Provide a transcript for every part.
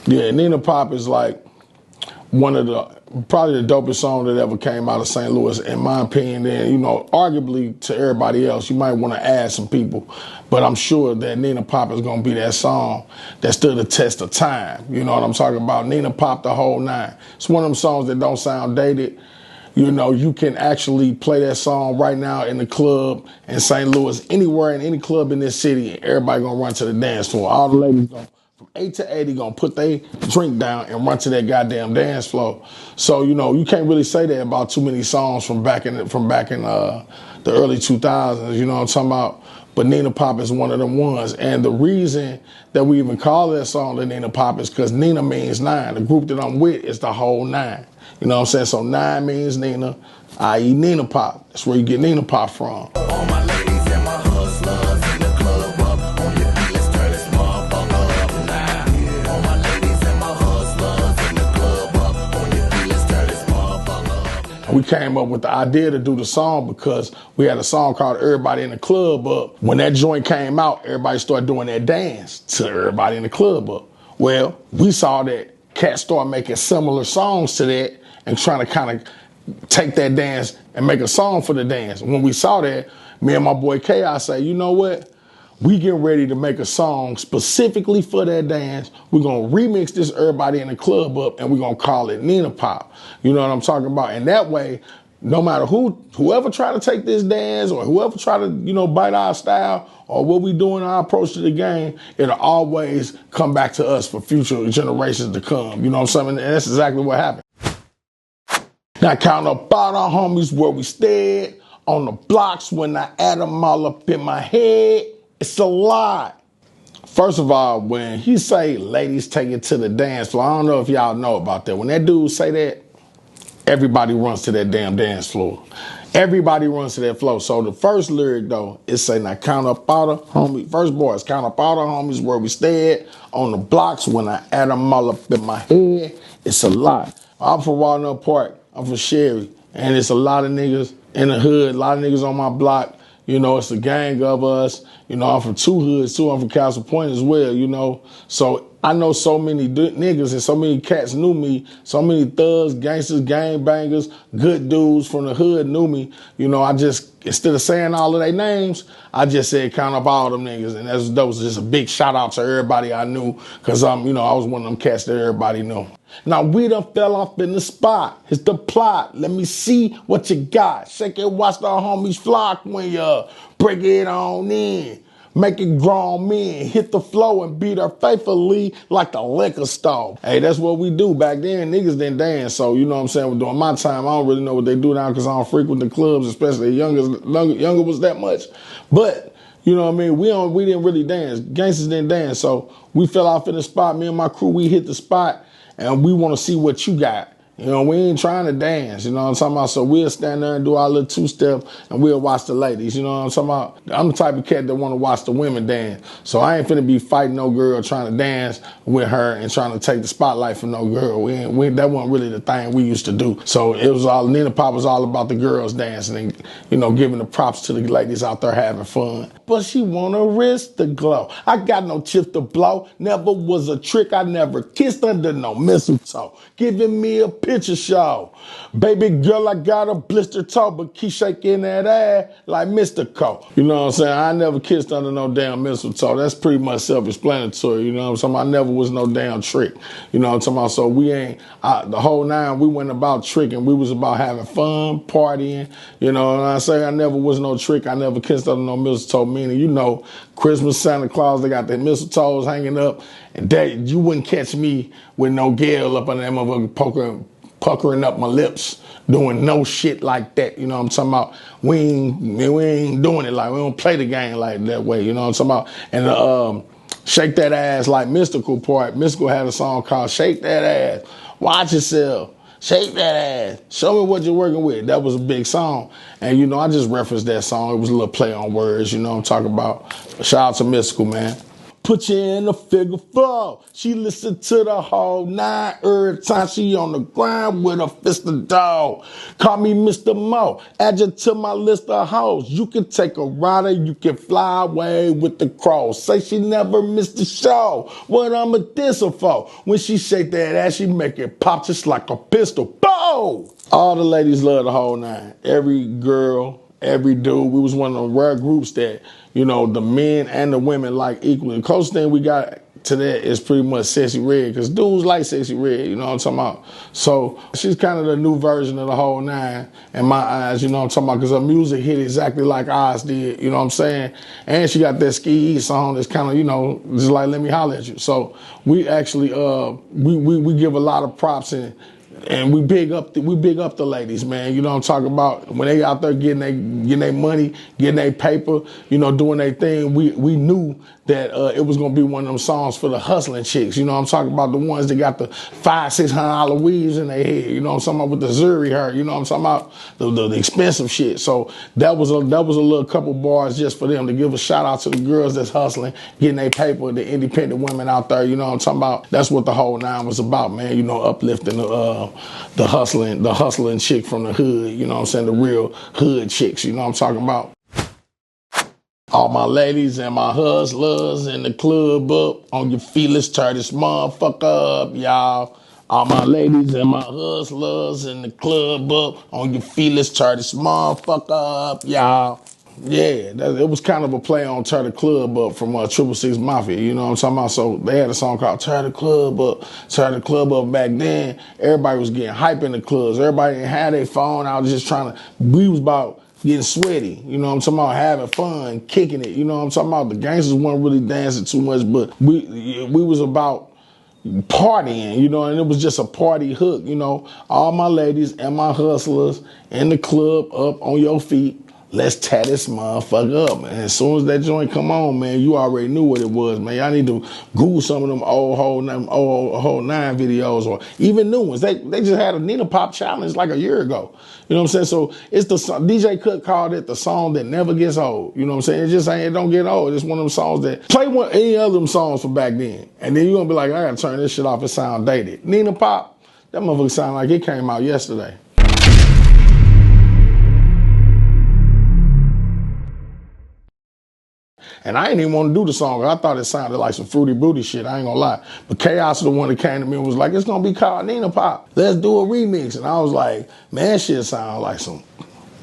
Yeah, Nina Pop is like one of probably the dopest song that ever came out of St. Louis, in my opinion. And, you know, arguably to everybody else, you might want to add some people, but I'm sure that Nina Pop is going to be that song that stood the test of time. You know what I'm talking about? Nina Pop the whole nine. It's one of them songs that don't sound dated. You know, you can actually play that song right now in the club in St. Louis, anywhere in any club in this city, and everybody gonna run to the dance floor. All the ladies gonna, from 8 to 80, gonna put their drink down and run to that goddamn dance floor. So, you know, you can't really say that about too many songs from back in the early 2000s, you know what I'm talking about? But Nina Pop is one of them ones. And the reason that we even call that song the Nina Pop is because Nina means nine. The group that I'm with is the whole nine. You know what I'm saying? So nine means Nina, i.e. Nina Pop. That's where you get Nina Pop from. All my ladies and my hustlers in the club up on your feet, let's turn this motherfucker up now. All my ladies and my hustlers in the club up on your feet, let's turn this motherfucker up now. We came up with the idea to do the song because we had a song called Everybody in the Club Up. When that joint came out, everybody started doing that dance to Everybody in the Club Up. Well, we saw that cats start making similar songs to that and trying to kind of take that dance and make a song for the dance. When we saw that, me and my boy Chaos say, you know what? We getting ready to make a song specifically for that dance. We're going to remix this Everybody in the Club Up and we're going to call it Nina Pop. You know what I'm talking about? And that way, no matter whoever try to take this dance or whoever try to, you know, bite our style or what we doing, our approach to the game, it'll always come back to us for future generations to come. You know what I'm saying? And that's exactly what happened. Now count up all our homies where we stayed on the blocks when I add them all up in my head. It's a lot. First of all, when he say ladies take it to the dance floor, I don't know if y'all know about that. When that dude say that, everybody runs to that damn dance floor. Everybody runs to that floor. So the first lyric though, is say now count up all the homies. First boys, count up all the homies where we stayed on the blocks when I add them all up in my head. It's a lot. I'm from Walnut Park. I'm from Sherry. And it's a lot of niggas in the hood, a lot of niggas on my block. You know, it's a gang of us. You know, I'm from two hoods too. I'm from Castle Point as well, you know. So I know so many niggas and so many cats knew me. So many thugs, gangsters, gangbangers, good dudes from the hood knew me. You know, I just, instead of saying all of their names, I just said count up all them niggas. And that was just a big shout out to everybody I knew. Cause you know, I was one of them cats that everybody knew. Now we done fell off in the spot. It's the plot. Let me see what you got. Shake it, watch the homies flock when you break it on in. Make it grown men hit the flow and beat her faithfully like the liquor store. Hey, that's what we do. Back then, niggas didn't dance. So, you know what I'm saying? During my time, I don't really know what they do now because I don't frequent the clubs, especially younger was that much. But, you know what I mean? We didn't really dance. Gangsters didn't dance. So we fell off in the spot. Me and my crew, we hit the spot and we want to see what you got. You know, we ain't trying to dance, you know what I'm talking about? So we'll stand there and do our little two-step and we'll watch the ladies, you know what I'm talking about? I'm the type of cat that want to watch the women dance. So I ain't finna be fighting no girl trying to dance with her and trying to take the spotlight from no girl. That wasn't really the thing we used to do. So it was all, Nina Pop was all about the girls dancing and, you know, giving the props to the ladies out there having fun. But she wanna risk the glow. I got no chips to blow. Never was a trick. I never kissed under no mistletoe. Giving me a picture show. Baby girl, I got a blister toe, but keep shaking that ass like Mr. Cole. You know what I'm saying? I never kissed under no damn mistletoe. That's pretty much self-explanatory. You know what I'm saying? I never was no damn trick. You know what I'm talking about? So we ain't, the whole nine, we went about tricking. We was about having fun, partying. You know what I'm saying? I never was no trick. I never kissed under no mistletoe, meaning, you know, Christmas, Santa Claus, they got their mistletoes hanging up. And that, you wouldn't catch me with no gale up under that motherfucker puckering up my lips, doing no shit like that. You know what I'm talking about? We ain't doing it like, we don't play the game like that way. You know what I'm talking about? And the Shake That Ass Like Mystical part, Mystical had a song called Shake That Ass. Watch yourself. Shake that ass. Show me what you're working with. That was a big song. And, you know, I just referenced that song. It was a little play on words, you know what I'm talking about. Shout out to Mystical, man. Put you in a figure four. She listen to the whole nine every time she on the ground with a fist of dog. Call me Mr. Mo. Add you to my list of hoes. You can take a rider, you can fly away with the cross. Say she never missed the show. What I'm a disser for? When she shake that ass, she make it pop just like a pistol. Boom! All the ladies love the whole nine. Every girl, every dude. We was one of the rare groups that, you know, the men and the women like equally. The closest thing we got to that is pretty much Sexyy Red, because dudes like Sexyy Red, you know what I'm talking about? So she's kind of the new version of the whole nine in my eyes, you know what I'm talking about? Because her music hit exactly like ours did, you know what I'm saying? And she got that Ski song that's kind of, you know, just like Let Me Holler At You. So we actually, we give a lot of props and we big up the ladies, man. You know what I'm talking about? When they out there getting their money, getting their paper, you know, doing their thing, we knew that it was gonna be one of them songs for the hustling chicks. You know what I'm talking about? The ones that got the $500-$600 weaves in their head. You know what I'm talking about? With the Zuri hair. You know what I'm talking about? The expensive shit. So that was a little couple bars just for them to give a shout out to the girls that's hustling, getting their paper, the independent women out there. You know what I'm talking about? That's what the whole nine was about, man. You know, uplifting the hustling chick from the hood. You know what I'm saying? The real hood chicks. You know what I'm talking about? All my ladies and my hustlers in the club up on your feet, let's turn this motherfucker up, y'all. All my ladies and my hustlers in the club up on your feet, let's turn this motherfucker up, y'all. Yeah, it was kind of a play on Turn the Club Up from 666 Mafia, you know what I'm talking about? So they had a song called Turn the Club Up. Turn the Club Up back then. Everybody was getting hype in the clubs. Everybody didn't have their phone. I was just we was about getting sweaty, you know what I'm talking about, having fun, kicking it, you know what I'm talking about. The gangsters weren't really dancing too much, but we was about partying, you know, and it was just a party hook, you know. All my ladies and my hustlers in the club up on your feet. Let's tear this motherfucker up, man. As soon as that joint come on, man, you already knew what it was, man. Y'all need to Google some of them old whole nine videos or even new ones. They just had a Nina Pop challenge like a year ago. You know what I'm saying? So it's the song, DJ Cook called it the song that never gets old. You know what I'm saying? It just ain't, it don't get old. It's one of them songs that play any other them songs from back then. And then you're gonna be like, I gotta turn this shit off, it sound dated. Nina Pop, that motherfucker sound like it came out yesterday. And I ain't even want to do the song. I thought it sounded like some Fruity Booty shit. I ain't gonna lie. But Chaos was the one that came to me and was like, it's gonna be called Nina Pop. Let's do a remix. And I was like, man, that shit sound like some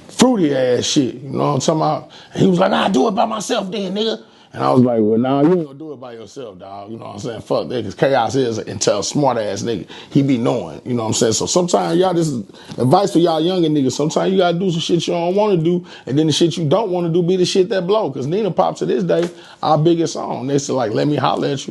fruity ass shit. You know what I'm talking about? And he was like, do it by myself then, nigga. And I was like, well, nah, you ain't gonna do it by yourself, dog. You know what I'm saying? Fuck that, because Chaos is a smart ass nigga. He be knowing, you know what I'm saying? So sometimes y'all, this is advice for y'all younger niggas. Sometimes you gotta do some shit you don't wanna do, and then the shit you don't wanna do be the shit that blow. Because Nina Pop to this day, our biggest song. They say like, Let Me Holler At You.